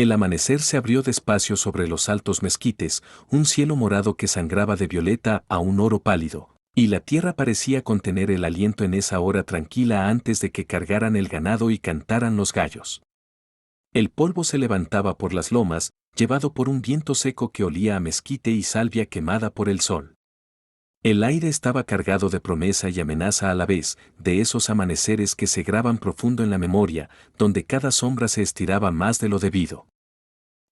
El amanecer se abrió despacio sobre los altos mezquites, un cielo morado que sangraba de violeta a un oro pálido, y la tierra parecía contener el aliento en esa hora tranquila antes de que cargaran el ganado y cantaran los gallos. El polvo se levantaba por las lomas, llevado por un viento seco que olía a mezquite y salvia quemada por el sol. El aire estaba cargado de promesa y amenaza a la vez, de esos amaneceres que se graban profundo en la memoria, donde cada sombra se estiraba más de lo debido.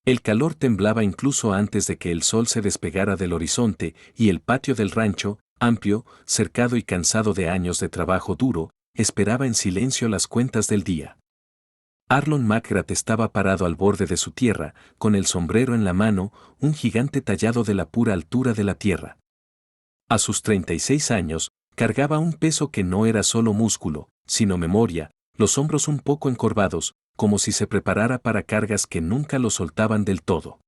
El calor temblaba incluso antes de que el sol se despegara del horizonte, y el patio del rancho, amplio, cercado y cansado de años de trabajo duro, esperaba en silencio las cuentas del día. Arlon McGrath estaba parado al borde de su tierra, con el sombrero en la mano, un gigante tallado de la pura altura de la tierra. A sus 36 años, cargaba un peso que no era solo músculo, sino memoria, los hombros un poco encorvados, como si se preparara para cargas que nunca lo soltaban del todo.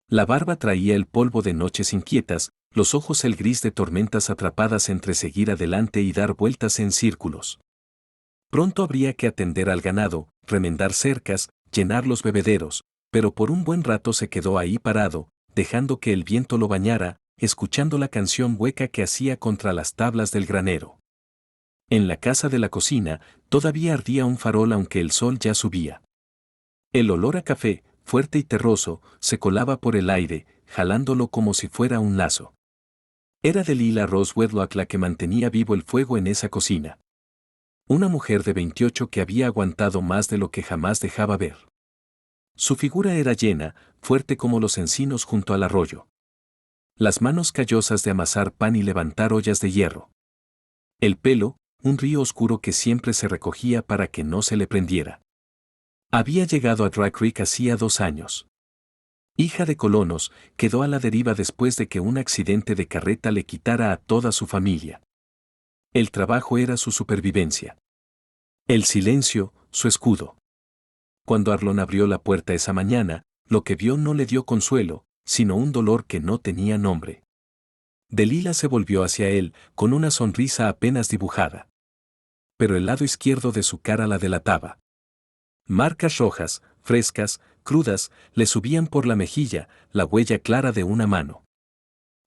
La barba traía el polvo de noches inquietas, los ojos el gris de tormentas atrapadas entre seguir adelante y dar vueltas en círculos. Pronto habría que atender al ganado, remendar cercas, llenar los bebederos, pero por un buen rato se quedó ahí parado, dejando que el viento lo bañara, escuchando la canción hueca que hacía contra las tablas del granero. En la casa de la cocina, todavía ardía un farol aunque el sol ya subía. El olor a café, fuerte y terroso, se colaba por el aire, jalándolo como si fuera un lazo. Era Delilah Rose Wedlock la que mantenía vivo el fuego en esa cocina. Una mujer de 28 que había aguantado más de lo que jamás dejaba ver. Su figura era llena, fuerte como los encinos junto al arroyo. Las manos callosas de amasar pan y levantar ollas de hierro. El pelo, un río oscuro que siempre se recogía para que no se le prendiera. Había llegado a Dry Creek hacía 2 años. Hija de colonos, quedó a la deriva después de que un accidente de carreta le quitara a toda su familia. El trabajo era su supervivencia. El silencio, su escudo. Cuando Arlon abrió la puerta esa mañana, lo que vio no le dio consuelo, sino un dolor que no tenía nombre. Delilah se volvió hacia él, con una sonrisa apenas dibujada. Pero el lado izquierdo de su cara la delataba. Marcas rojas, frescas, crudas, le subían por la mejilla, la huella clara de una mano.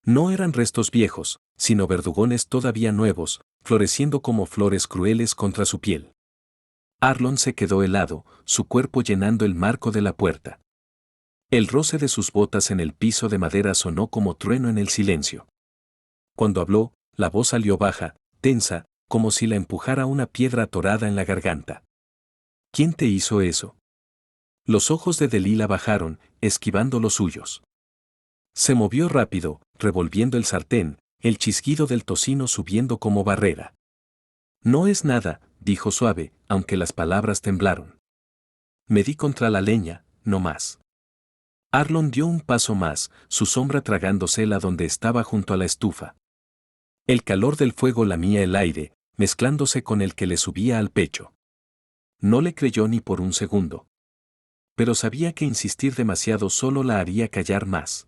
No eran restos viejos, sino verdugones todavía nuevos, floreciendo como flores crueles contra su piel. Arlon se quedó helado, su cuerpo llenando el marco de la puerta. El roce de sus botas en el piso de madera sonó como trueno en el silencio. Cuando habló, la voz salió baja, tensa, como si la empujara una piedra atorada en la garganta. ¿Quién te hizo eso? Los ojos de Delilah bajaron, esquivando los suyos. Se movió rápido, revolviendo el sartén, el chasquido del tocino subiendo como barrera. No es nada, dijo suave, aunque las palabras temblaron. Me di contra la leña, no más. Arlon dio un paso más, su sombra tragándosela donde estaba junto a la estufa. El calor del fuego lamía el aire, mezclándose con el que le subía al pecho. No le creyó ni por un segundo. Pero sabía que insistir demasiado solo la haría callar más.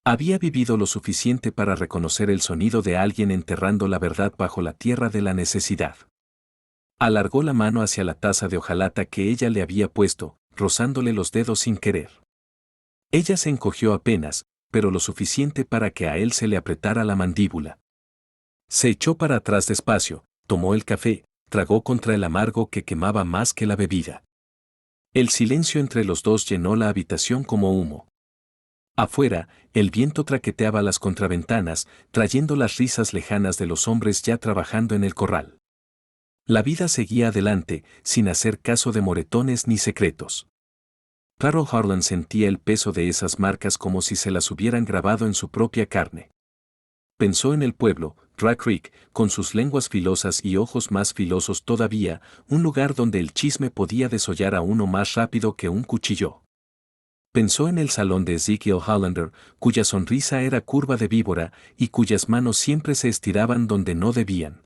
Había vivido lo suficiente para reconocer el sonido de alguien enterrando la verdad bajo la tierra de la necesidad. Alargó la mano hacia la taza de hojalata que ella le había puesto, rozándole los dedos sin querer. Ella se encogió apenas, pero lo suficiente para que a él se le apretara la mandíbula. Se echó para atrás despacio, tomó el café, tragó contra el amargo que quemaba más que la bebida. El silencio entre los dos llenó la habitación como humo. Afuera, el viento traqueteaba las contraventanas, trayendo las risas lejanas de los hombres ya trabajando en el corral. La vida seguía adelante, sin hacer caso de moretones ni secretos. Carol Harlan sentía el peso de esas marcas como si se las hubieran grabado en su propia carne. Pensó en el pueblo, Dry Creek, con sus lenguas filosas y ojos más filosos todavía, un lugar donde el chisme podía desollar a uno más rápido que un cuchillo. Pensó en el salón de Ezekiel Hollander, cuya sonrisa era curva de víbora y cuyas manos siempre se estiraban donde no debían.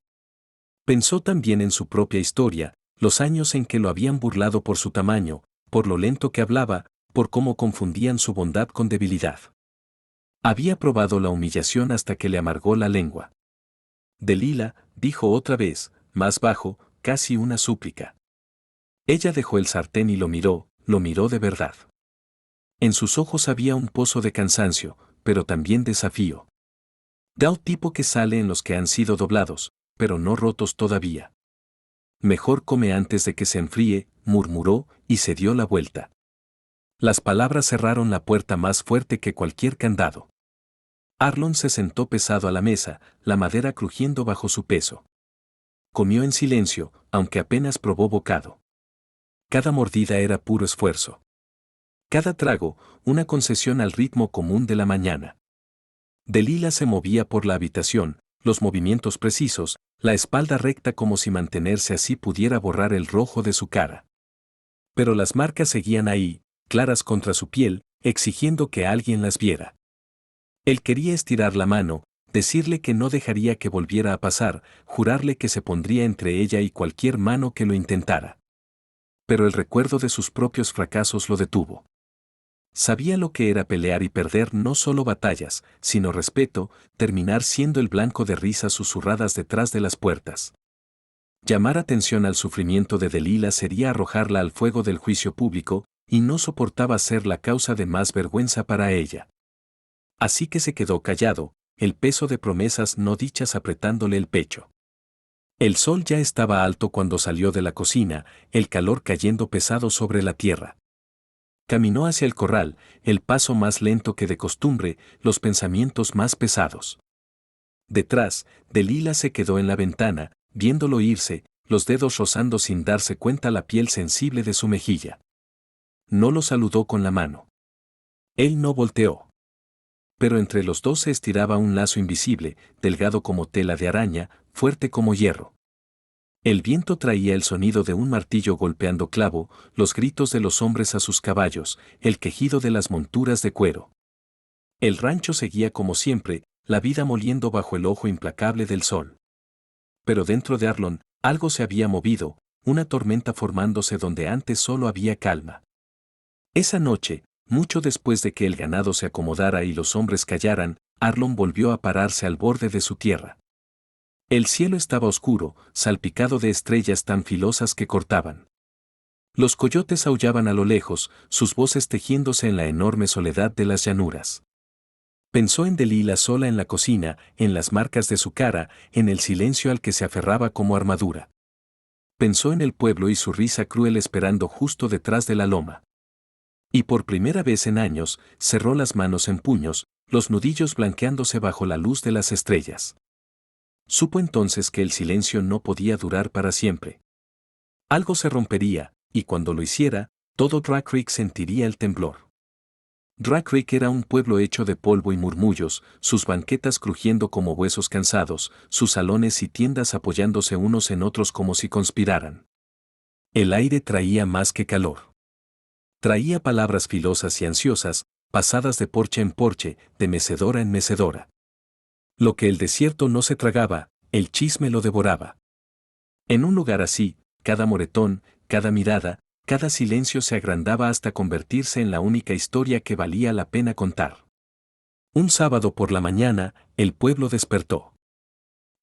Pensó también en su propia historia, los años en que lo habían burlado por su tamaño, por lo lento que hablaba, por cómo confundían su bondad con debilidad. Había probado la humillación hasta que le amargó la lengua. Delilah, dijo otra vez, más bajo, casi una súplica. Ella dejó el sartén y lo miró de verdad. En sus ojos había un pozo de cansancio, pero también desafío. Del tipo que sale en los que han sido doblados, pero no rotos todavía. Mejor come antes de que se enfríe, murmuró, y se dio la vuelta. Las palabras cerraron la puerta más fuerte que cualquier candado. Arlon se sentó pesado a la mesa, la madera crujiendo bajo su peso. Comió en silencio, aunque apenas probó bocado. Cada mordida era puro esfuerzo. Cada trago, una concesión al ritmo común de la mañana. Delilah se movía por la habitación, los movimientos precisos, la espalda recta como si mantenerse así pudiera borrar el rojo de su cara. Pero las marcas seguían ahí, claras contra su piel, exigiendo que alguien las viera. Él quería estirar la mano, decirle que no dejaría que volviera a pasar, jurarle que se pondría entre ella y cualquier mano que lo intentara. Pero el recuerdo de sus propios fracasos lo detuvo. Sabía lo que era pelear y perder no solo batallas, sino respeto, terminar siendo el blanco de risas susurradas detrás de las puertas. Llamar atención al sufrimiento de Delilah sería arrojarla al fuego del juicio público, y no soportaba ser la causa de más vergüenza para ella. Así que se quedó callado, el peso de promesas no dichas apretándole el pecho. El sol ya estaba alto cuando salió de la cocina, el calor cayendo pesado sobre la tierra. Caminó hacia el corral, el paso más lento que de costumbre, los pensamientos más pesados. Detrás, Delilah se quedó en la ventana, viéndolo irse, los dedos rozando sin darse cuenta la piel sensible de su mejilla. No lo saludó con la mano. Él no volteó. Pero entre los dos se estiraba un lazo invisible, delgado como tela de araña, fuerte como hierro. El viento traía el sonido de un martillo golpeando clavo, los gritos de los hombres a sus caballos, el quejido de las monturas de cuero. El rancho seguía como siempre, la vida moliendo bajo el ojo implacable del sol. Pero dentro de Arlon, algo se había movido, una tormenta formándose donde antes solo había calma. Esa noche, mucho después de que el ganado se acomodara y los hombres callaran, Arlon volvió a pararse al borde de su tierra. El cielo estaba oscuro, salpicado de estrellas tan filosas que cortaban. Los coyotes aullaban a lo lejos, sus voces tejiéndose en la enorme soledad de las llanuras. Pensó en Delilah sola en la cocina, en las marcas de su cara, en el silencio al que se aferraba como armadura. Pensó en el pueblo y su risa cruel esperando justo detrás de la loma. Y por primera vez en años, cerró las manos en puños, los nudillos blanqueándose bajo la luz de las estrellas. Supo entonces que el silencio no podía durar para siempre. Algo se rompería, y cuando lo hiciera, todo Dry Creek sentiría el temblor. Dry Creek era un pueblo hecho de polvo y murmullos, sus banquetas crujiendo como huesos cansados, sus salones y tiendas apoyándose unos en otros como si conspiraran. El aire traía más que calor. Traía palabras filosas y ansiosas, pasadas de porche en porche, de mecedora en mecedora. Lo que el desierto no se tragaba, el chisme lo devoraba. En un lugar así, cada moretón, cada mirada, cada silencio se agrandaba hasta convertirse en la única historia que valía la pena contar. Un sábado por la mañana, el pueblo despertó.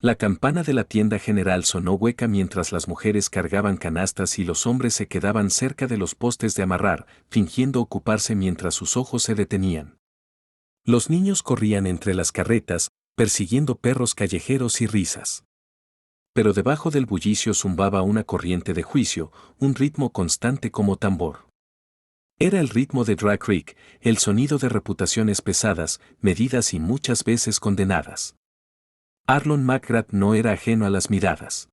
La campana de la tienda general sonó hueca mientras las mujeres cargaban canastas y los hombres se quedaban cerca de los postes de amarrar, fingiendo ocuparse mientras sus ojos se detenían. Los niños corrían entre las carretas, persiguiendo perros callejeros y risas. Pero debajo del bullicio zumbaba una corriente de juicio, un ritmo constante como tambor. Era el ritmo de Dry Creek, el sonido de reputaciones pesadas, medidas y muchas veces condenadas. Arlon McGrath no era ajeno a las miradas.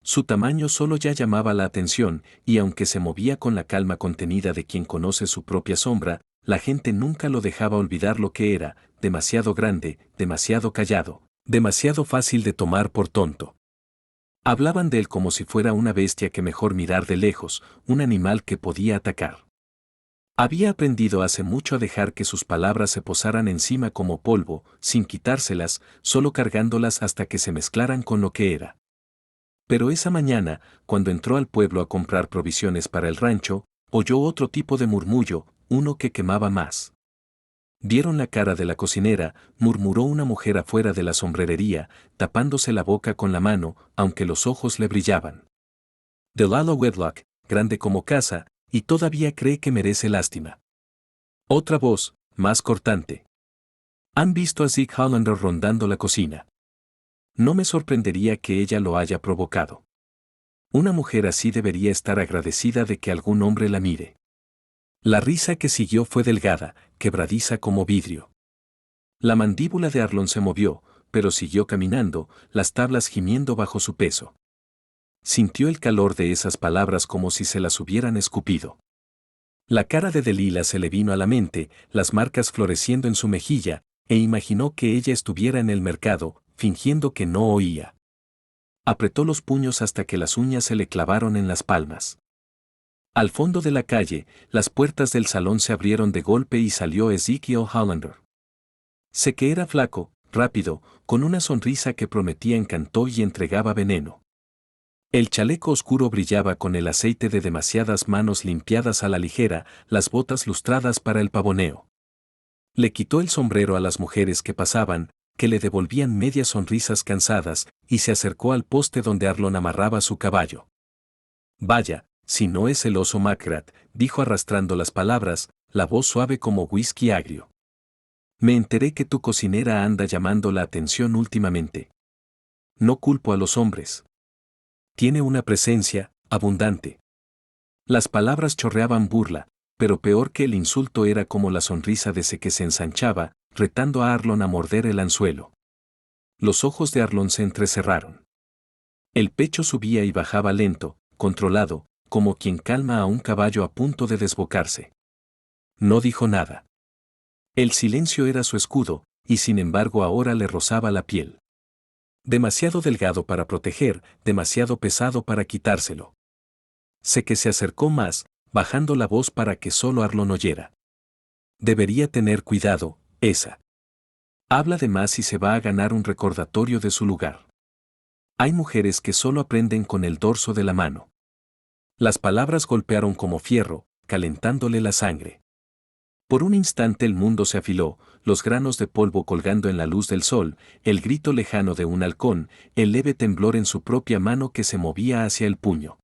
Su tamaño solo ya llamaba la atención, y aunque se movía con la calma contenida de quien conoce su propia sombra, la gente nunca lo dejaba olvidar lo que era, demasiado grande, demasiado callado, demasiado fácil de tomar por tonto. Hablaban de él como si fuera una bestia que mejor mirar de lejos, un animal que podía atacar. Había aprendido hace mucho a dejar que sus palabras se posaran encima como polvo, sin quitárselas, solo cargándolas hasta que se mezclaran con lo que era. Pero esa mañana, cuando entró al pueblo a comprar provisiones para el rancho, oyó otro tipo de murmullo, uno que quemaba más. Vieron la cara de la cocinera, murmuró una mujer afuera de la sombrerería, tapándose la boca con la mano, aunque los ojos le brillaban. Delilah Wedlock, grande como casa, y todavía cree que merece lástima. Otra voz, más cortante. Han visto a Zeke Hollander rondando la cocina. No me sorprendería que ella lo haya provocado. Una mujer así debería estar agradecida de que algún hombre la mire. La risa que siguió fue delgada, quebradiza como vidrio. La mandíbula de Arlon se movió, pero siguió caminando, las tablas gimiendo bajo su peso. Sintió el calor de esas palabras como si se las hubieran escupido. La cara de Delilah se le vino a la mente, las marcas floreciendo en su mejilla, e imaginó que ella estuviera en el mercado, fingiendo que no oía. Apretó los puños hasta que las uñas se le clavaron en las palmas. Al fondo de la calle, las puertas del salón se abrieron de golpe y salió Ezekiel Hollander. Sé que era flaco, rápido, con una sonrisa que prometía encanto y entregaba veneno. El chaleco oscuro brillaba con el aceite de demasiadas manos limpiadas a la ligera, las botas lustradas para el pavoneo. Le quitó el sombrero a las mujeres que pasaban, que le devolvían medias sonrisas cansadas, y se acercó al poste donde Arlon amarraba su caballo. Vaya, si no es el oso Macrat, dijo arrastrando las palabras, la voz suave como whisky agrio. Me enteré que tu cocinera anda llamando la atención últimamente. No culpo a los hombres. Tiene una presencia abundante. Las palabras chorreaban burla, pero peor que el insulto era como la sonrisa de ese que se ensanchaba, retando a Arlon a morder el anzuelo. Los ojos de Arlon se entrecerraron. El pecho subía y bajaba lento, controlado, como quien calma a un caballo a punto de desbocarse. No dijo nada. El silencio era su escudo, y sin embargo ahora le rozaba la piel. Demasiado delgado para proteger, demasiado pesado para quitárselo. Sé que se acercó más, bajando la voz para que solo Arlon oyera. Debería tener cuidado, esa. Habla de más y se va a ganar un recordatorio de su lugar. Hay mujeres que solo aprenden con el dorso de la mano. Las palabras golpearon como fierro, calentándole la sangre. Por un instante el mundo se afiló, los granos de polvo colgando en la luz del sol, el grito lejano de un halcón, el leve temblor en su propia mano que se movía hacia el puño.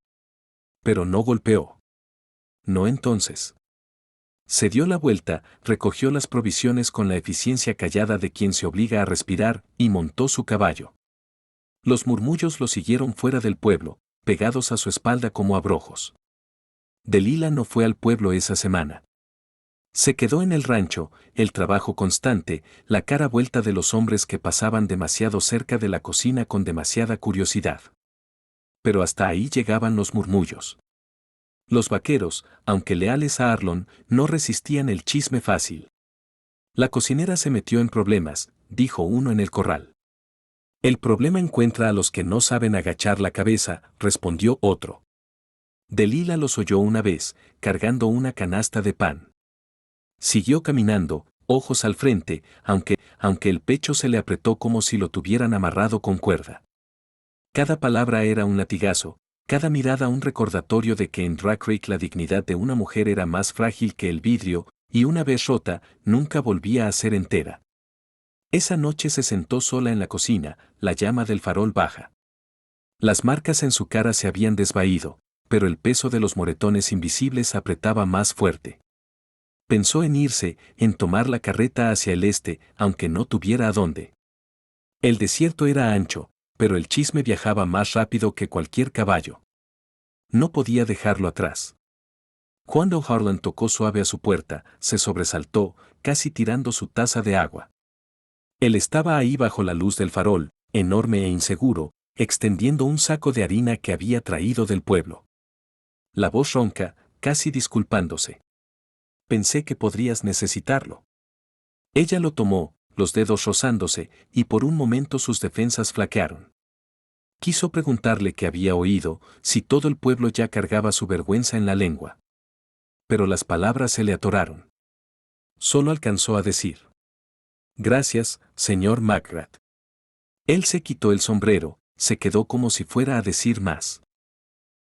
Pero no golpeó. No entonces. Se dio la vuelta, recogió las provisiones con la eficiencia callada de quien se obliga a respirar, y montó su caballo. Los murmullos lo siguieron fuera del pueblo, pegados a su espalda como abrojos. Delilah no fue al pueblo esa semana. Se quedó en el rancho, el trabajo constante, la cara vuelta de los hombres que pasaban demasiado cerca de la cocina con demasiada curiosidad. Pero hasta ahí llegaban los murmullos. Los vaqueros, aunque leales a Arlon, no resistían el chisme fácil. La cocinera se metió en problemas, dijo uno en el corral. El problema encuentra a los que no saben agachar la cabeza, respondió otro. Delilah los oyó una vez, cargando una canasta de pan. Siguió caminando, ojos al frente, aunque el pecho se le apretó como si lo tuvieran amarrado con cuerda. Cada palabra era un latigazo, cada mirada un recordatorio de que en Drag Creek la dignidad de una mujer era más frágil que el vidrio, y una vez rota, nunca volvía a ser entera. Esa noche se sentó sola en la cocina, la llama del farol baja. Las marcas en su cara se habían desvaído, pero el peso de los moretones invisibles apretaba más fuerte. Pensó en irse, en tomar la carreta hacia el este, aunque no tuviera a dónde. El desierto era ancho, pero el chisme viajaba más rápido que cualquier caballo. No podía dejarlo atrás. Cuando Harlan tocó suave a su puerta, se sobresaltó, casi tirando su taza de agua. Él estaba ahí bajo la luz del farol, enorme e inseguro, extendiendo un saco de harina que había traído del pueblo. La voz ronca, casi disculpándose. Pensé que podrías necesitarlo. Ella lo tomó, los dedos rozándose, y por un momento sus defensas flaquearon. Quiso preguntarle qué había oído, si todo el pueblo ya cargaba su vergüenza en la lengua. Pero las palabras se le atoraron. Solo alcanzó a decir: Gracias, señor Macrat. Él se quitó el sombrero, se quedó como si fuera a decir más.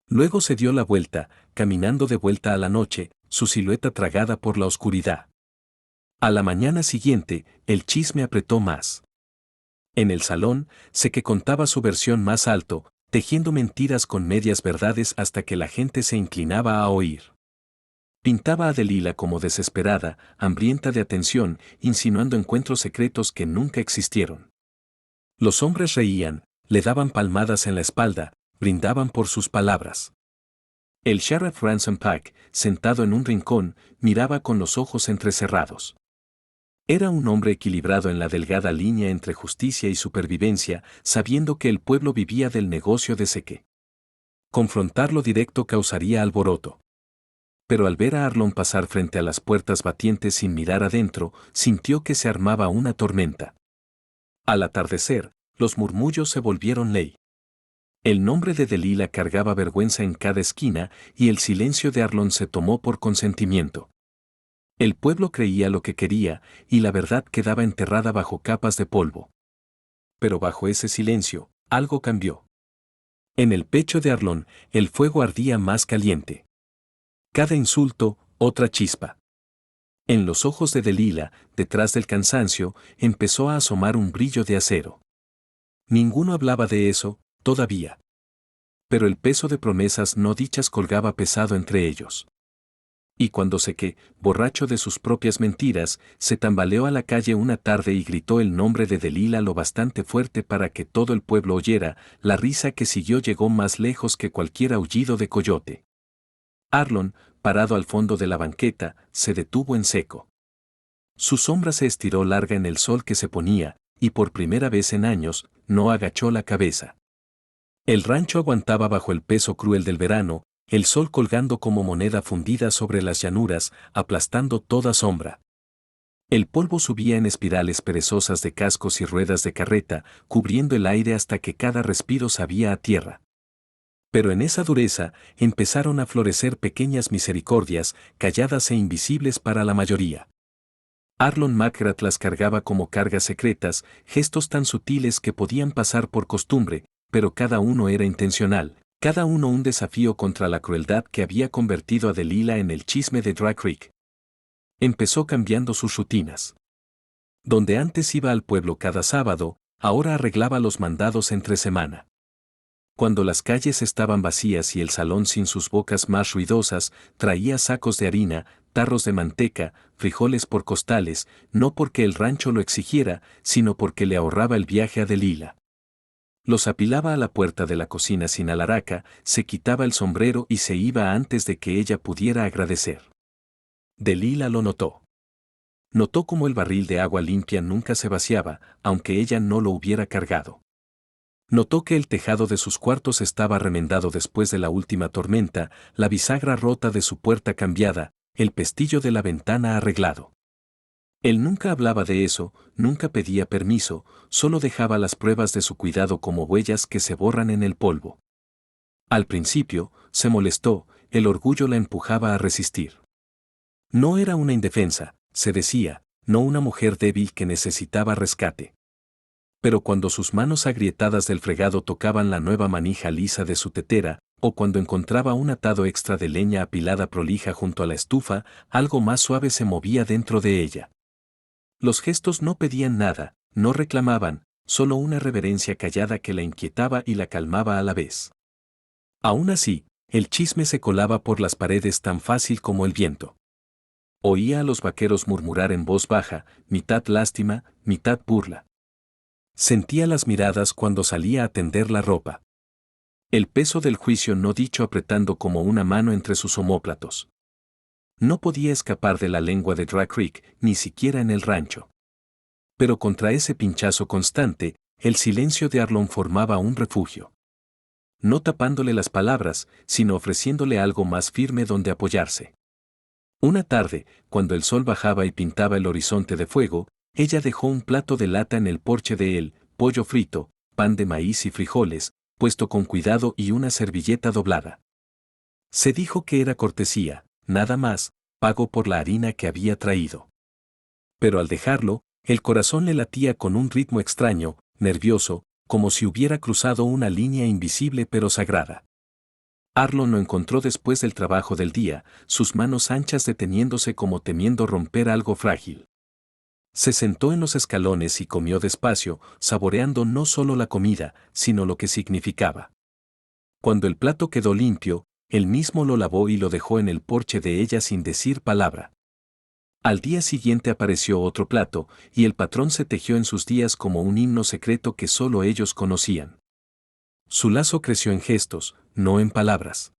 Luego se dio la vuelta, caminando de vuelta a la noche, su silueta tragada por la oscuridad. A la mañana siguiente, el chisme apretó más. En el salón, sé que contaba su versión más alto, tejiendo mentiras con medias verdades hasta que la gente se inclinaba a oír. Pintaba a Delilah como desesperada, hambrienta de atención, insinuando encuentros secretos que nunca existieron. Los hombres reían, le daban palmadas en la espalda, brindaban por sus palabras. El sheriff Ransom Pack, sentado en un rincón, miraba con los ojos entrecerrados. Era un hombre equilibrado en la delgada línea entre justicia y supervivencia, sabiendo que el pueblo vivía del negocio de Seque. Confrontarlo directo causaría alboroto. Pero al ver a Arlon pasar frente a las puertas batientes sin mirar adentro, sintió que se armaba una tormenta. Al atardecer, los murmullos se volvieron ley. El nombre de Delilah cargaba vergüenza en cada esquina y el silencio de Arlon se tomó por consentimiento. El pueblo creía lo que quería y la verdad quedaba enterrada bajo capas de polvo. Pero bajo ese silencio, algo cambió. En el pecho de Arlon, el fuego ardía más caliente. Cada insulto, otra chispa. En los ojos de Delilah, detrás del cansancio, empezó a asomar un brillo de acero. Ninguno hablaba de eso, todavía. Pero el peso de promesas no dichas colgaba pesado entre ellos. Y cuando Seque, borracho de sus propias mentiras, se tambaleó a la calle una tarde y gritó el nombre de Delilah lo bastante fuerte para que todo el pueblo oyera, la risa que siguió llegó más lejos que cualquier aullido de coyote. Arlon, parado al fondo de la banqueta, se detuvo en seco. Su sombra se estiró larga en el sol que se ponía, y por primera vez en años, no agachó la cabeza. El rancho aguantaba bajo el peso cruel del verano, el sol colgando como moneda fundida sobre las llanuras, aplastando toda sombra. El polvo subía en espirales perezosas de cascos y ruedas de carreta, cubriendo el aire hasta que cada respiro sabía a tierra. Pero en esa dureza empezaron a florecer pequeñas misericordias, calladas e invisibles para la mayoría. Arlon McGrath las cargaba como cargas secretas, gestos tan sutiles que podían pasar por costumbre, pero cada uno era intencional, cada uno un desafío contra la crueldad que había convertido a Delilah en el chisme de Dry Creek. Empezó cambiando sus rutinas. Donde antes iba al pueblo cada sábado, ahora arreglaba los mandados entre semana. Cuando las calles estaban vacías y el salón sin sus bocas más ruidosas, traía sacos de harina, tarros de manteca, frijoles por costales, no porque el rancho lo exigiera, sino porque le ahorraba el viaje a Delilah. Los apilaba a la puerta de la cocina sin alaraca, se quitaba el sombrero y se iba antes de que ella pudiera agradecer. Delilah lo notó. Notó cómo el barril de agua limpia nunca se vaciaba, aunque ella no lo hubiera cargado. Notó que el tejado de sus cuartos estaba remendado después de la última tormenta, la bisagra rota de su puerta cambiada, el pestillo de la ventana arreglado. Él nunca hablaba de eso, nunca pedía permiso, solo dejaba las pruebas de su cuidado como huellas que se borran en el polvo. Al principio, se molestó, el orgullo la empujaba a resistir. No era una indefensa, se decía, no una mujer débil que necesitaba rescate. Pero cuando sus manos agrietadas del fregado tocaban la nueva manija lisa de su tetera, o cuando encontraba un atado extra de leña apilada prolija junto a la estufa, algo más suave se movía dentro de ella. Los gestos no pedían nada, no reclamaban, solo una reverencia callada que la inquietaba y la calmaba a la vez. Aún así, el chisme se colaba por las paredes tan fácil como el viento. Oía a los vaqueros murmurar en voz baja, mitad lástima, mitad burla. Sentía las miradas cuando salía a tender la ropa. El peso del juicio no dicho apretando como una mano entre sus omóplatos. No podía escapar de la lengua de Dry Creek, ni siquiera en el rancho. Pero contra ese pinchazo constante, el silencio de Arlon formaba un refugio. No tapándole las palabras, sino ofreciéndole algo más firme donde apoyarse. Una tarde, cuando el sol bajaba y pintaba el horizonte de fuego, ella dejó un plato de lata en el porche de él, pollo frito, pan de maíz y frijoles, puesto con cuidado y una servilleta doblada. Se dijo que era cortesía, nada más, pago por la harina que había traído. Pero al dejarlo, el corazón le latía con un ritmo extraño, nervioso, como si hubiera cruzado una línea invisible pero sagrada. Arlon lo encontró después del trabajo del día, sus manos anchas deteniéndose como temiendo romper algo frágil. Se sentó en los escalones y comió despacio, saboreando no solo la comida, sino lo que significaba. Cuando el plato quedó limpio, él mismo lo lavó y lo dejó en el porche de ella sin decir palabra. Al día siguiente apareció otro plato, y el patrón se tejió en sus días como un himno secreto que solo ellos conocían. Su lazo creció en gestos, no en palabras.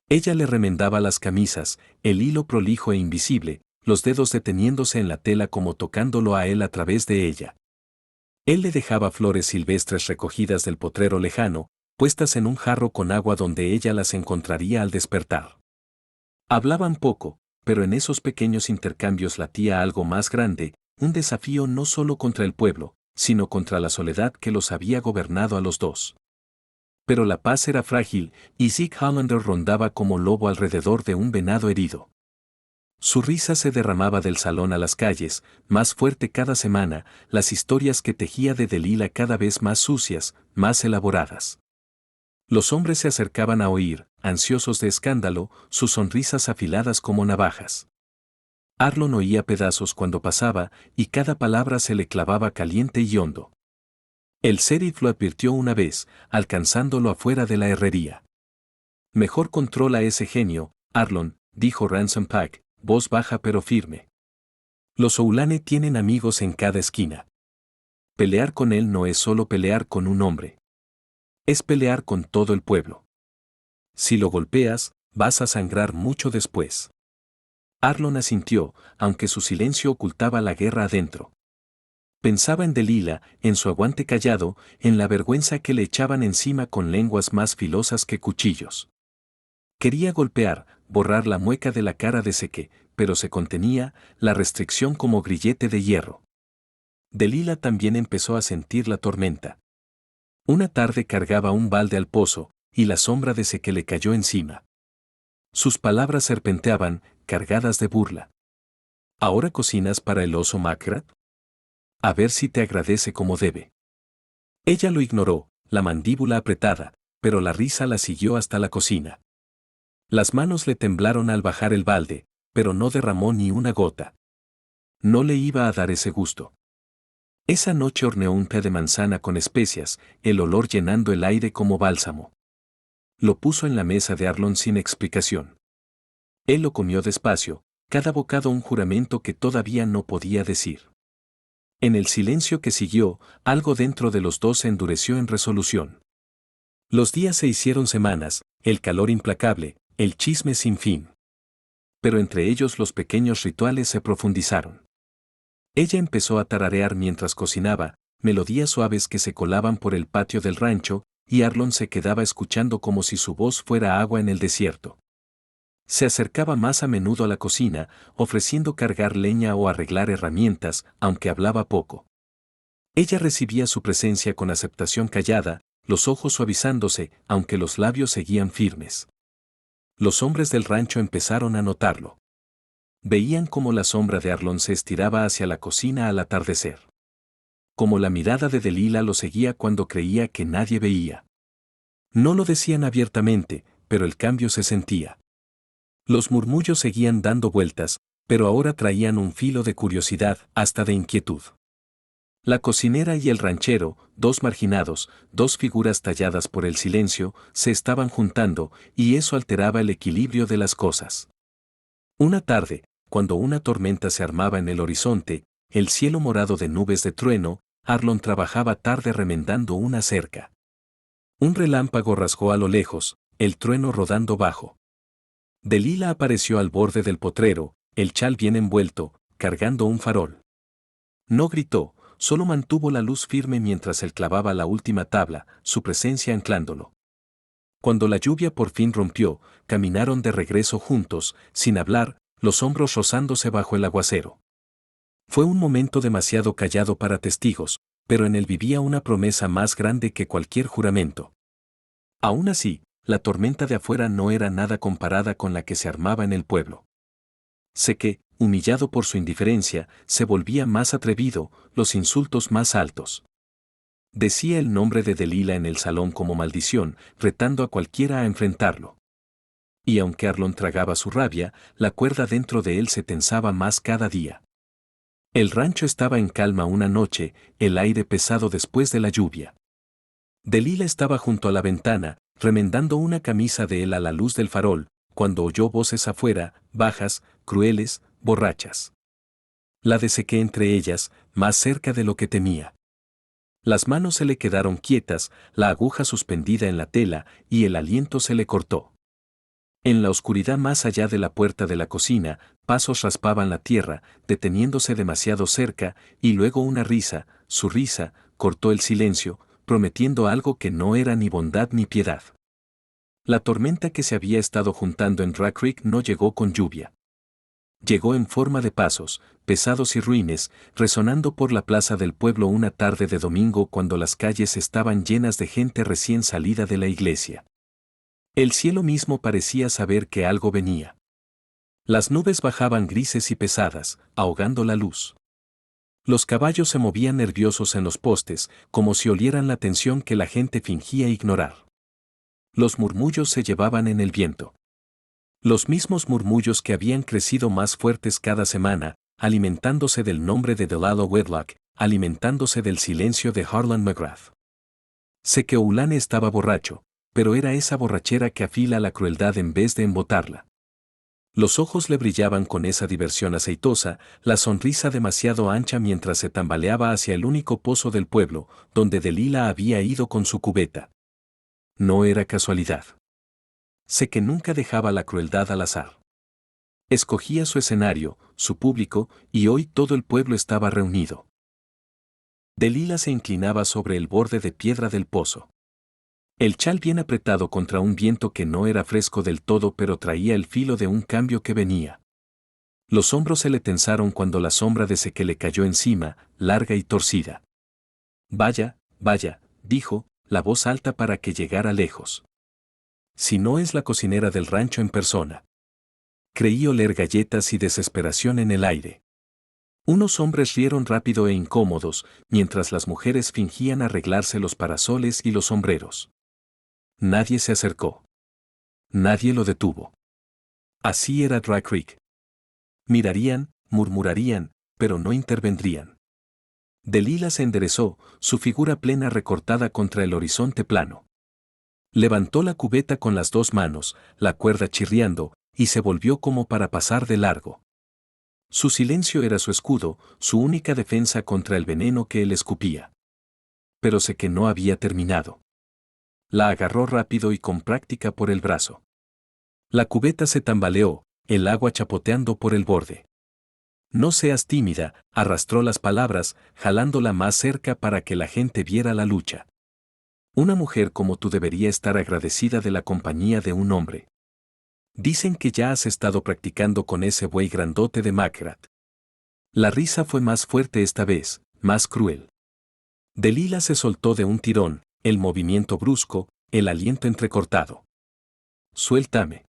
Ella le remendaba las camisas, el hilo prolijo e invisible, los dedos deteniéndose en la tela como tocándolo a él a través de ella. Él le dejaba flores silvestres recogidas del potrero lejano, puestas en un jarro con agua donde ella las encontraría al despertar. Hablaban poco, pero en esos pequeños intercambios latía algo más grande, un desafío no solo contra el pueblo, sino contra la soledad que los había gobernado a los dos. Pero la paz era frágil, y Zeke Hollander rondaba como lobo alrededor de un venado herido. Su risa se derramaba del salón a las calles, más fuerte cada semana, las historias que tejía de Delilah cada vez más sucias, más elaboradas. Los hombres se acercaban a oír, ansiosos de escándalo, sus sonrisas afiladas como navajas. Arlon oía pedazos cuando pasaba, y cada palabra se le clavaba caliente y hondo. El sheriff lo advirtió una vez, alcanzándolo afuera de la herrería. Mejor controla ese genio, Arlon, dijo Ransom Pack, voz baja pero firme. Los Oulane tienen amigos en cada esquina. Pelear con él no es solo pelear con un hombre. Es pelear con todo el pueblo. Si lo golpeas, vas a sangrar mucho después. Arlon asintió, aunque su silencio ocultaba la guerra adentro. Pensaba en Delilah, en su aguante callado, en la vergüenza que le echaban encima con lenguas más filosas que cuchillos. Quería golpear, borrar la mueca de la cara de Seque, pero se contenía, la restricción como grillete de hierro. Delilah también empezó a sentir la tormenta. Una tarde cargaba un balde al pozo, y la sombra de Seque le cayó encima. Sus palabras serpenteaban, cargadas de burla. ¿Ahora cocinas para el oso Macrat? A ver si te agradece como debe. Ella lo ignoró, la mandíbula apretada, pero la risa la siguió hasta la cocina. Las manos le temblaron al bajar el balde, pero no derramó ni una gota. No le iba a dar ese gusto. Esa noche horneó un té de manzana con especias, el olor llenando el aire como bálsamo. Lo puso en la mesa de Arlon sin explicación. Él lo comió despacio, cada bocado un juramento que todavía no podía decir. En el silencio que siguió, algo dentro de los dos se endureció en resolución. Los días se hicieron semanas, el calor implacable, el chisme sin fin. Pero entre ellos los pequeños rituales se profundizaron. Ella empezó a tararear mientras cocinaba, melodías suaves que se colaban por el patio del rancho, y Arlon se quedaba escuchando como si su voz fuera agua en el desierto. Se acercaba más a menudo a la cocina, ofreciendo cargar leña o arreglar herramientas, aunque hablaba poco. Ella recibía su presencia con aceptación callada, los ojos suavizándose, aunque los labios seguían firmes. Los hombres del rancho empezaron a notarlo. Veían cómo la sombra de Arlon se estiraba hacia la cocina al atardecer. Como la mirada de Delilah lo seguía cuando creía que nadie veía. No lo decían abiertamente, pero el cambio se sentía. Los murmullos seguían dando vueltas, pero ahora traían un filo de curiosidad, hasta de inquietud. La cocinera y el ranchero, dos marginados, dos figuras talladas por el silencio, se estaban juntando, y eso alteraba el equilibrio de las cosas. Una tarde, cuando una tormenta se armaba en el horizonte, el cielo morado de nubes de trueno, Arlon trabajaba tarde remendando una cerca. Un relámpago rasgó a lo lejos, el trueno rodando bajo. Delilah apareció al borde del potrero, el chal bien envuelto, cargando un farol. No gritó, solo mantuvo la luz firme mientras él clavaba la última tabla, su presencia anclándolo. Cuando la lluvia por fin rompió, caminaron de regreso juntos, sin hablar, los hombros rozándose bajo el aguacero. Fue un momento demasiado callado para testigos, pero en él vivía una promesa más grande que cualquier juramento. Aún así, la tormenta de afuera no era nada comparada con la que se armaba en el pueblo. Sé que, humillado por su indiferencia, se volvía más atrevido, los insultos más altos. Decía el nombre de Delilah en el salón como maldición, retando a cualquiera a enfrentarlo. Y aunque Arlon tragaba su rabia, la cuerda dentro de él se tensaba más cada día. El rancho estaba en calma una noche, el aire pesado después de la lluvia. Delilah estaba junto a la ventana, remendando una camisa de él a la luz del farol, cuando oyó voces afuera, bajas, crueles, borrachas. La desequé entre ellas, más cerca de lo que temía. Las manos se le quedaron quietas, la aguja suspendida en la tela, y el aliento se le cortó. En la oscuridad más allá de la puerta de la cocina, pasos raspaban la tierra, deteniéndose demasiado cerca, y luego una risa, su risa, cortó el silencio, prometiendo algo que no era ni bondad ni piedad. La tormenta que se había estado juntando en Dry Creek no llegó con lluvia. Llegó en forma de pasos, pesados y ruines, resonando por la plaza del pueblo una tarde de domingo cuando las calles estaban llenas de gente recién salida de la iglesia. El cielo mismo parecía saber que algo venía. Las nubes bajaban grises y pesadas, ahogando la luz. Los caballos se movían nerviosos en los postes, como si olieran la tensión que la gente fingía ignorar. Los murmullos se llevaban en el viento. Los mismos murmullos que habían crecido más fuertes cada semana, alimentándose del nombre de Delilah Whitlock, alimentándose del silencio de Harlan McGrath. Sé que Oulane estaba borracho, pero era esa borrachera que afila la crueldad en vez de embotarla. Los ojos le brillaban con esa diversión aceitosa, la sonrisa demasiado ancha mientras se tambaleaba hacia el único pozo del pueblo, donde Delilah había ido con su cubeta. No era casualidad. Sé que nunca dejaba la crueldad al azar. Escogía su escenario, su público, y hoy todo el pueblo estaba reunido. Delilah se inclinaba sobre el borde de piedra del pozo. El chal bien apretado contra un viento que no era fresco del todo pero traía el filo de un cambio que venía. Los hombros se le tensaron cuando la sombra de Seque le cayó encima, larga y torcida. Vaya, vaya, dijo, la voz alta para que llegara lejos. Si no es la cocinera del rancho en persona. Creí oler galletas y desesperación en el aire. Unos hombres rieron rápido e incómodos, mientras las mujeres fingían arreglarse los parasoles y los sombreros. Nadie se acercó. Nadie lo detuvo. Así era Dry Creek. Mirarían, murmurarían, pero no intervendrían. Delilah se enderezó, su figura plena recortada contra el horizonte plano. Levantó la cubeta con las dos manos, la cuerda chirriando, y se volvió como para pasar de largo. Su silencio era su escudo, su única defensa contra el veneno que él escupía. Pero sé que no había terminado. La agarró rápido y con práctica por el brazo. La cubeta se tambaleó, el agua chapoteando por el borde. No seas tímida, arrastró las palabras, jalándola más cerca para que la gente viera la lucha. Una mujer como tú debería estar agradecida de la compañía de un hombre. Dicen que ya has estado practicando con ese buey grandote de McGrath. La risa fue más fuerte esta vez, más cruel. Delilah se soltó de un tirón, el movimiento brusco, el aliento entrecortado. Suéltame.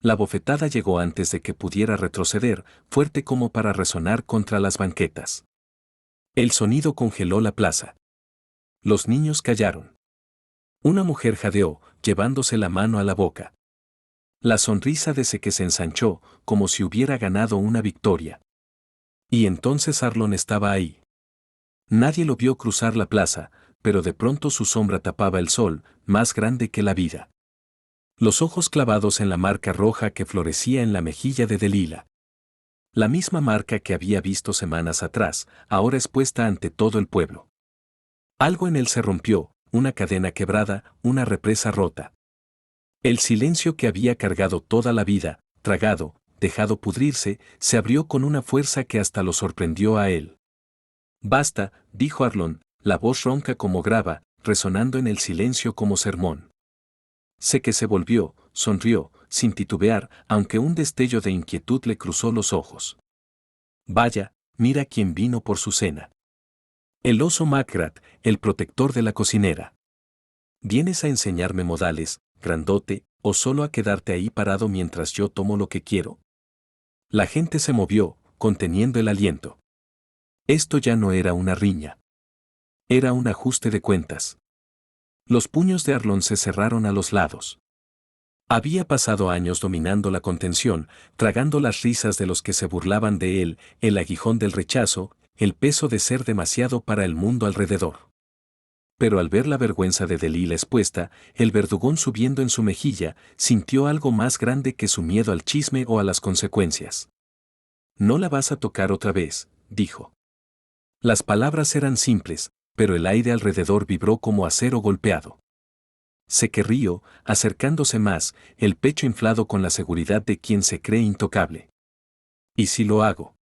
La bofetada llegó antes de que pudiera retroceder, fuerte como para resonar contra las banquetas. El sonido congeló la plaza. Los niños callaron. Una mujer jadeó, llevándose la mano a la boca. La sonrisa de Seque se ensanchó, como si hubiera ganado una victoria. Y entonces Arlon estaba ahí. Nadie lo vio cruzar la plaza, pero de pronto su sombra tapaba el sol, más grande que la vida. Los ojos clavados en la marca roja que florecía en la mejilla de Delilah. La misma marca que había visto semanas atrás, ahora expuesta ante todo el pueblo. Algo en él se rompió, una cadena quebrada, una represa rota. El silencio que había cargado toda la vida, tragado, dejado pudrirse, se abrió con una fuerza que hasta lo sorprendió a él. Basta, dijo Arlon, la voz ronca como grava, resonando en el silencio como sermón. Sé que se volvió, sonrió, sin titubear, aunque un destello de inquietud le cruzó los ojos. Vaya, mira quién vino por su cena. El oso McGrath, el protector de la cocinera. ¿Vienes a enseñarme modales, grandote, o solo a quedarte ahí parado mientras yo tomo lo que quiero? La gente se movió, conteniendo el aliento. Esto ya no era una riña. Era un ajuste de cuentas. Los puños de Arlon se cerraron a los lados. Había pasado años dominando la contención, tragando las risas de los que se burlaban de él, el aguijón del rechazo, el peso de ser demasiado para el mundo alrededor. Pero al ver la vergüenza de Delilah expuesta, el verdugón subiendo en su mejilla, sintió algo más grande que su miedo al chisme o a las consecuencias. «No la vas a tocar otra vez», dijo. Las palabras eran simples, pero el aire alrededor vibró como acero golpeado. Se que río, acercándose más, el pecho inflado con la seguridad de quien se cree intocable. «¿Y si lo hago?».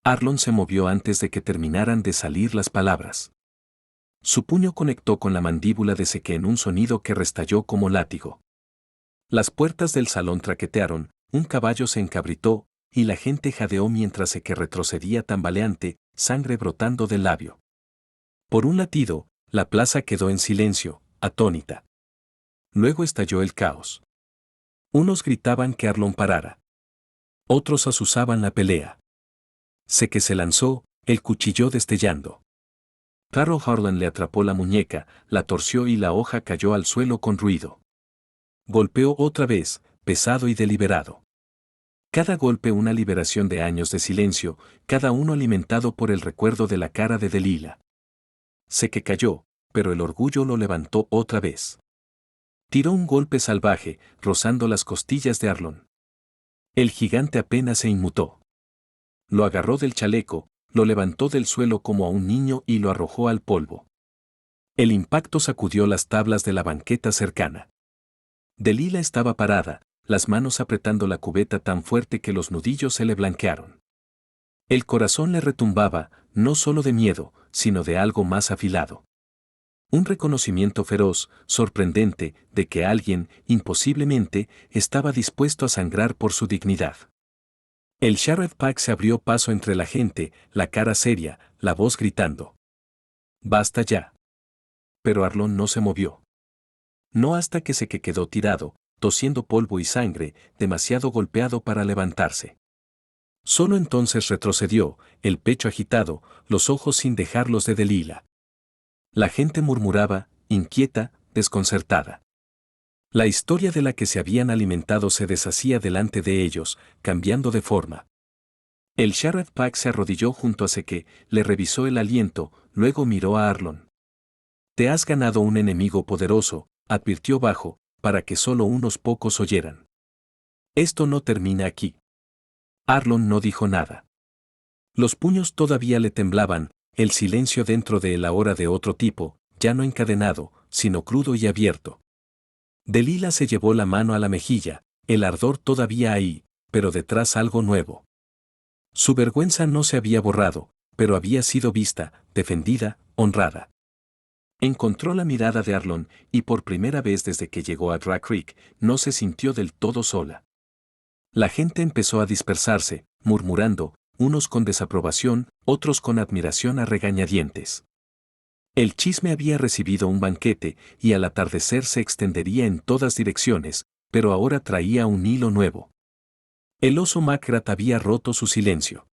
Arlon se movió antes de que terminaran de salir las palabras. Su puño conectó con la mandíbula de Seke en un sonido que restalló como látigo. Las puertas del salón traquetearon, un caballo se encabritó, y la gente jadeó mientras Seke retrocedía tambaleante, sangre brotando del labio. Por un latido, la plaza quedó en silencio, atónita. Luego estalló el caos. Unos gritaban que Arlon parara. Otros azuzaban la pelea. Seke se lanzó, el cuchillo destellando. Carol Harlan le atrapó la muñeca, la torció y la hoja cayó al suelo con ruido. Golpeó otra vez, pesado y deliberado. Cada golpe una liberación de años de silencio, cada uno alimentado por el recuerdo de la cara de Delilah. Sé que cayó, pero el orgullo lo levantó otra vez. Tiró un golpe salvaje, rozando las costillas de Arlon. El gigante apenas se inmutó. Lo agarró del chaleco, lo levantó del suelo como a un niño y lo arrojó al polvo. El impacto sacudió las tablas de la banqueta cercana. Delilah estaba parada, las manos apretando la cubeta tan fuerte que los nudillos se le blanquearon. El corazón le retumbaba, no solo de miedo, sino de algo más afilado. Un reconocimiento feroz, sorprendente, de que alguien, imposiblemente, estaba dispuesto a sangrar por su dignidad. El Sheriff Pack se abrió paso entre la gente, la cara seria, la voz gritando. «Basta ya». Pero Arlon no se movió. No hasta que se quedó tirado, tosiendo polvo y sangre, demasiado golpeado para levantarse. Solo entonces retrocedió, el pecho agitado, los ojos sin dejarlos de Delilah. La gente murmuraba, inquieta, desconcertada. La historia de la que se habían alimentado se deshacía delante de ellos, cambiando de forma. El Sheriff Pack se arrodilló junto a Seke, le revisó el aliento, luego miró a Arlon. «Te has ganado un enemigo poderoso», advirtió bajo, para que solo unos pocos oyeran. «Esto no termina aquí». Arlon no dijo nada. Los puños todavía le temblaban, el silencio dentro de él ahora de otro tipo, ya no encadenado, sino crudo y abierto. Delilah se llevó la mano a la mejilla, el ardor todavía ahí, pero detrás algo nuevo. Su vergüenza no se había borrado, pero había sido vista, defendida, honrada. Encontró la mirada de Arlon, y por primera vez desde que llegó a Dry Creek, no se sintió del todo sola. La gente empezó a dispersarse, murmurando, unos con desaprobación, otros con admiración a regañadientes. El chisme había recibido un banquete, y al atardecer se extendería en todas direcciones, pero ahora traía un hilo nuevo. El oso Macrat había roto su silencio.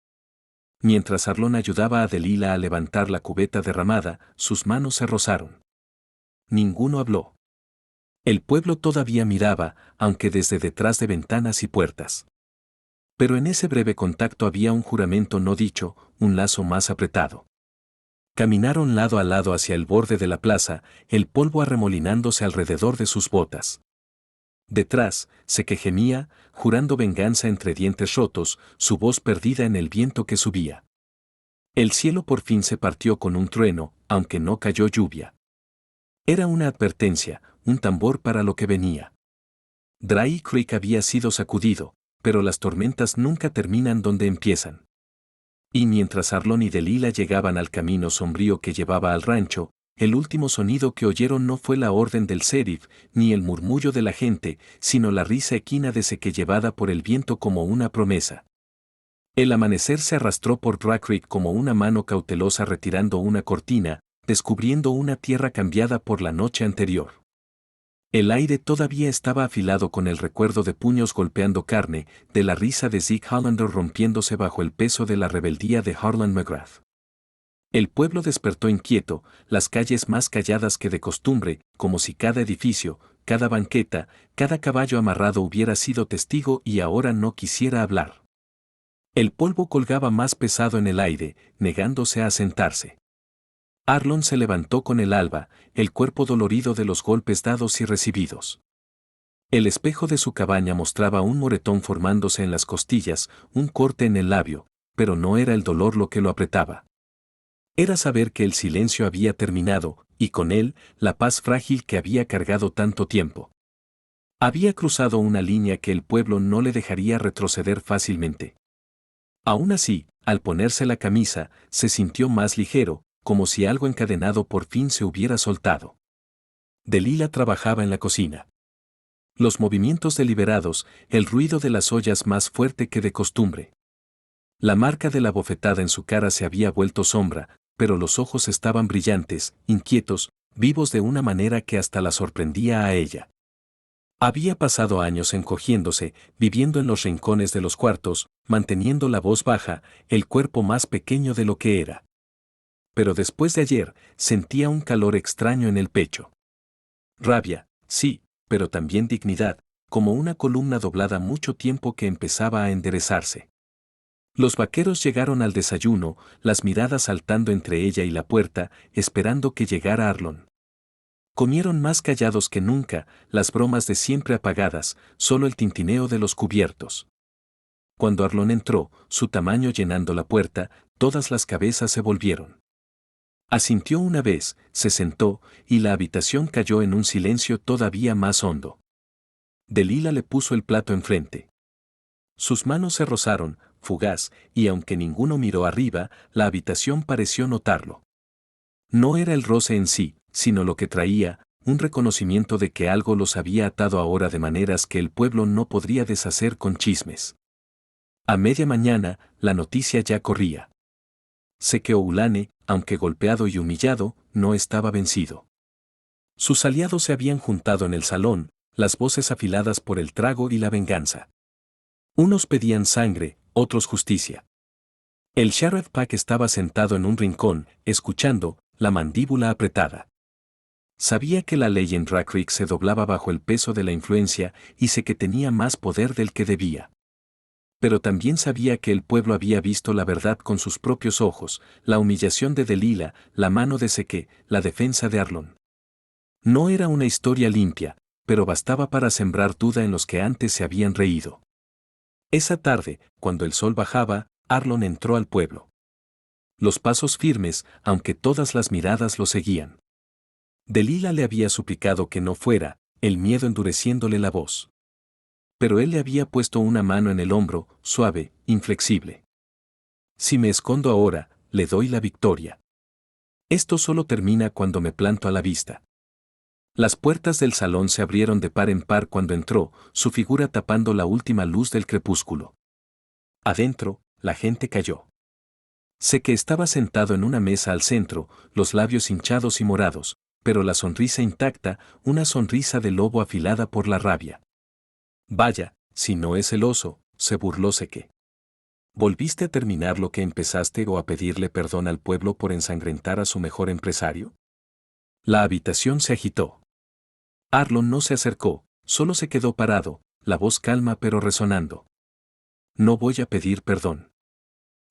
Mientras Arlon ayudaba a Delilah a levantar la cubeta derramada, sus manos se rozaron. Ninguno habló. El pueblo todavía miraba, aunque desde detrás de ventanas y puertas. Pero en ese breve contacto había un juramento no dicho, un lazo más apretado. Caminaron lado a lado hacia el borde de la plaza, el polvo arremolinándose alrededor de sus botas. Detrás, Seke gemía, jurando venganza entre dientes rotos, su voz perdida en el viento que subía. El cielo por fin se partió con un trueno, aunque no cayó lluvia. Era una advertencia, un tambor para lo que venía. Dry Creek había sido sacudido, pero las tormentas nunca terminan donde empiezan. Y mientras Arlon y Delilah llegaban al camino sombrío que llevaba al rancho, el último sonido que oyeron no fue la orden del sheriff, ni el murmullo de la gente, sino la risa equina de Seke llevada por el viento como una promesa. El amanecer se arrastró por Dry Creek como una mano cautelosa retirando una cortina, descubriendo una tierra cambiada por la noche anterior. El aire todavía estaba afilado con el recuerdo de puños golpeando carne, de la risa de Zeke Hollander rompiéndose bajo el peso de la rebeldía de Harlan McGrath. El pueblo despertó inquieto, las calles más calladas que de costumbre, como si cada edificio, cada banqueta, cada caballo amarrado hubiera sido testigo y ahora no quisiera hablar. El polvo colgaba más pesado en el aire, negándose a asentarse. Arlon se levantó con el alba, el cuerpo dolorido de los golpes dados y recibidos. El espejo de su cabaña mostraba un moretón formándose en las costillas, un corte en el labio, pero no era el dolor lo que lo apretaba. Era saber que el silencio había terminado, y con él, la paz frágil que había cargado tanto tiempo. Había cruzado una línea que el pueblo no le dejaría retroceder fácilmente. Aún así, al ponerse la camisa, se sintió más ligero, como si algo encadenado por fin se hubiera soltado. Delila trabajaba en la cocina. Los movimientos deliberados, el ruido de las ollas más fuerte que de costumbre. La marca de la bofetada en su cara se había vuelto sombra, pero los ojos estaban brillantes, inquietos, vivos de una manera que hasta la sorprendía a ella. Había pasado años encogiéndose, viviendo en los rincones de los cuartos, manteniendo la voz baja, el cuerpo más pequeño de lo que era. Pero después de ayer, sentía un calor extraño en el pecho. Rabia, sí, pero también dignidad, como una columna doblada mucho tiempo que empezaba a enderezarse. Los vaqueros llegaron al desayuno, las miradas saltando entre ella y la puerta, esperando que llegara Arlon. Comieron más callados que nunca, las bromas de siempre apagadas, solo el tintineo de los cubiertos. Cuando Arlon entró, su tamaño llenando la puerta, todas las cabezas se volvieron. Asintió una vez, se sentó, y la habitación cayó en un silencio todavía más hondo. Delila le puso el plato enfrente. Sus manos se rozaron, fugaz, y aunque ninguno miró arriba, la habitación pareció notarlo. No era el roce en sí, sino lo que traía, un reconocimiento de que algo los había atado ahora de maneras que el pueblo no podría deshacer con chismes. A media mañana, la noticia ya corría. Sequeoulane, aunque golpeado y humillado, no estaba vencido. Sus aliados se habían juntado en el salón, las voces afiladas por el trago y la venganza. Unos pedían sangre, otros justicia. El Sheriff Pack estaba sentado en un rincón, escuchando, la mandíbula apretada. Sabía que la ley en Rat Creek se doblaba bajo el peso de la influencia y sé que tenía más poder del que debía. Pero también sabía que el pueblo había visto la verdad con sus propios ojos, la humillación de Delila, la mano de Seque, la defensa de Arlon. No era una historia limpia, pero bastaba para sembrar duda en los que antes se habían reído. Esa tarde, cuando el sol bajaba, Arlon entró al pueblo. Los pasos firmes, aunque todas las miradas lo seguían. Delila le había suplicado que no fuera, el miedo endureciéndole la voz. Pero él le había puesto una mano en el hombro, suave, inflexible. Si me escondo ahora, le doy la victoria. Esto solo termina cuando me planto a la vista. Las puertas del salón se abrieron de par en par cuando entró, su figura tapando la última luz del crepúsculo. Adentro, la gente cayó. Sé que estaba sentado en una mesa al centro, los labios hinchados y morados, pero la sonrisa intacta, una sonrisa de lobo afilada por la rabia. Vaya, si no es el oso, se burló Seque. ¿Volviste a terminar lo que empezaste o a pedirle perdón al pueblo por ensangrentar a su mejor empresario? La habitación se agitó. Arlon no se acercó, solo se quedó parado, la voz calma pero resonando. No voy a pedir perdón.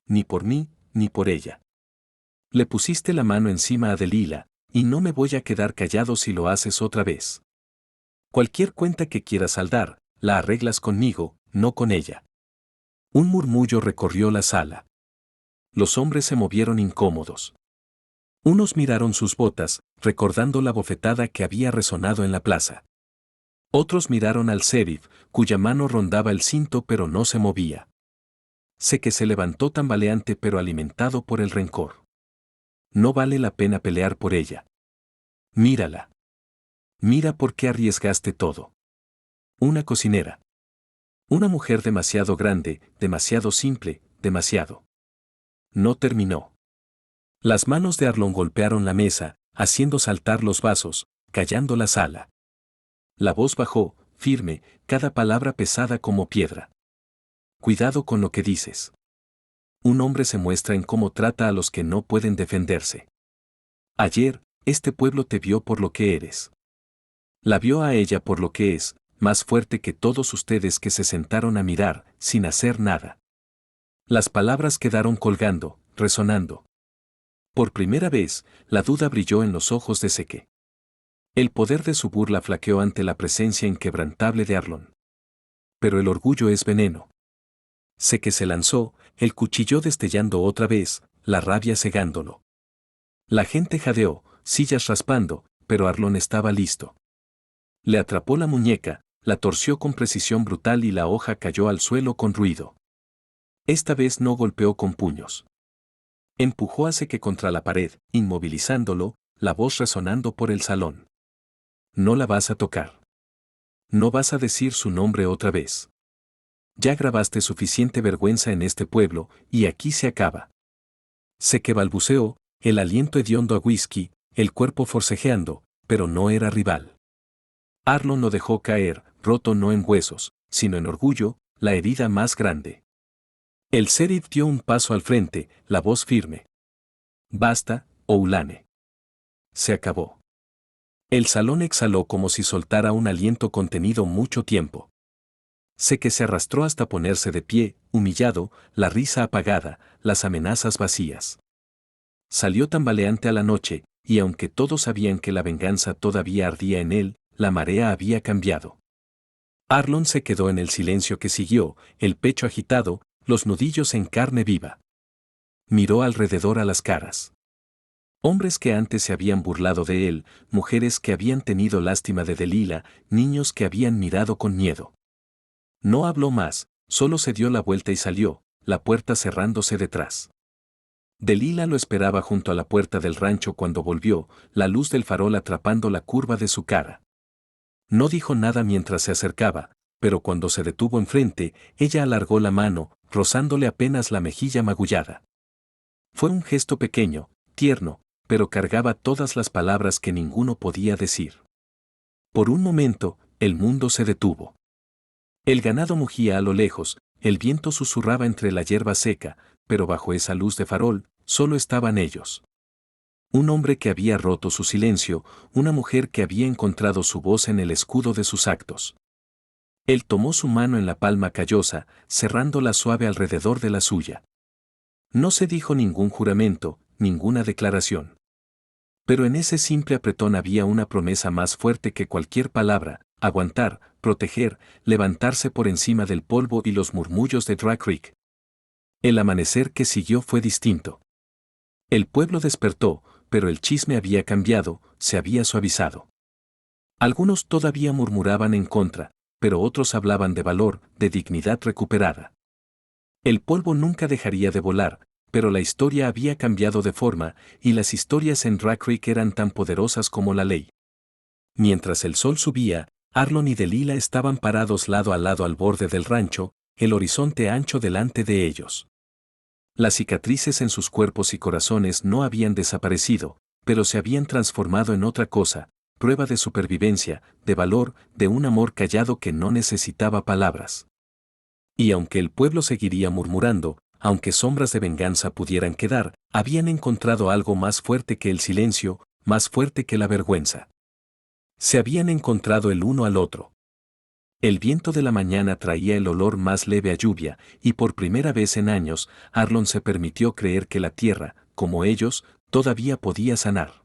Ni por mí, ni por ella. Le pusiste la mano encima a Delila, y no me voy a quedar callado si lo haces otra vez. Cualquier cuenta que quieras saldar, la arreglas conmigo, no con ella. Un murmullo recorrió la sala. Los hombres se movieron incómodos. Unos miraron sus botas, recordando la bofetada que había resonado en la plaza. Otros miraron al sheriff, cuya mano rondaba el cinto pero no se movía. Sé que se levantó tambaleante pero alimentado por el rencor. No vale la pena pelear por ella. Mírala. Mira por qué arriesgaste todo. Una cocinera. Una mujer demasiado grande, demasiado simple, demasiado. No terminó. Las manos de Arlon golpearon la mesa, haciendo saltar los vasos, callando la sala. La voz bajó, firme, cada palabra pesada como piedra. Cuidado con lo que dices. Un hombre se muestra en cómo trata a los que no pueden defenderse. Ayer, este pueblo te vio por lo que eres. La vio a ella por lo que es, más fuerte que todos ustedes que se sentaron a mirar, sin hacer nada. Las palabras quedaron colgando, resonando. Por primera vez, la duda brilló en los ojos de Seke. El poder de su burla flaqueó ante la presencia inquebrantable de Arlon. Pero el orgullo es veneno. Seke se lanzó, el cuchillo destellando otra vez, la rabia cegándolo. La gente jadeó, sillas raspando, pero Arlon estaba listo. Le atrapó la muñeca, la torció con precisión brutal y la hoja cayó al suelo con ruido. Esta vez no golpeó con puños. Empujó a Seke contra la pared, inmovilizándolo, la voz resonando por el salón. No la vas a tocar. No vas a decir su nombre otra vez. Ya grabaste suficiente vergüenza en este pueblo, y aquí se acaba. Seke balbuceó, el aliento hediondo a whisky, el cuerpo forcejeando, pero no era rival. Arlon lo dejó caer, roto no en huesos, sino en orgullo, la herida más grande. El sheriff dio un paso al frente, la voz firme. Basta, Oulane. Se acabó. El salón exhaló como si soltara un aliento contenido mucho tiempo. Seke se arrastró hasta ponerse de pie, humillado, la risa apagada, las amenazas vacías. Salió tambaleante a la noche, y aunque todos sabían que la venganza todavía ardía en él, la marea había cambiado. Arlon se quedó en el silencio que siguió, el pecho agitado, los nudillos en carne viva. Miró alrededor a las caras. Hombres que antes se habían burlado de él, mujeres que habían tenido lástima de Delila, niños que habían mirado con miedo. No habló más, solo se dio la vuelta y salió, la puerta cerrándose detrás. Delila lo esperaba junto a la puerta del rancho cuando volvió, la luz del farol atrapando la curva de su cara. No dijo nada mientras se acercaba, pero cuando se detuvo enfrente, ella alargó la mano, rozándole apenas la mejilla magullada. Fue un gesto pequeño, tierno, pero cargaba todas las palabras que ninguno podía decir. Por un momento, el mundo se detuvo. El ganado mugía a lo lejos, el viento susurraba entre la hierba seca, pero bajo esa luz de farol, solo estaban ellos. Un hombre que había roto su silencio, una mujer que había encontrado su voz en el escudo de sus actos. Él tomó su mano en la palma callosa, cerrándola suave alrededor de la suya. No se dijo ningún juramento, ninguna declaración. Pero en ese simple apretón había una promesa más fuerte que cualquier palabra: aguantar, proteger, levantarse por encima del polvo y los murmullos de Dry Creek. El amanecer que siguió fue distinto. El pueblo despertó, pero el chisme había cambiado, se había suavizado. Algunos todavía murmuraban en contra, pero otros hablaban de valor, de dignidad recuperada. El polvo nunca dejaría de volar, pero la historia había cambiado de forma, y las historias en Dry Creek eran tan poderosas como la ley. Mientras el sol subía, Arlon y Delila estaban parados lado a lado al borde del rancho, el horizonte ancho delante de ellos. Las cicatrices en sus cuerpos y corazones no habían desaparecido, pero se habían transformado en otra cosa, prueba de supervivencia, de valor, de un amor callado que no necesitaba palabras. Y aunque el pueblo seguiría murmurando, aunque sombras de venganza pudieran quedar, habían encontrado algo más fuerte que el silencio, más fuerte que la vergüenza. Se habían encontrado el uno al otro. El viento de la mañana traía el olor más leve a lluvia, y por primera vez en años, Arlon se permitió creer que la tierra, como ellos, todavía podía sanar.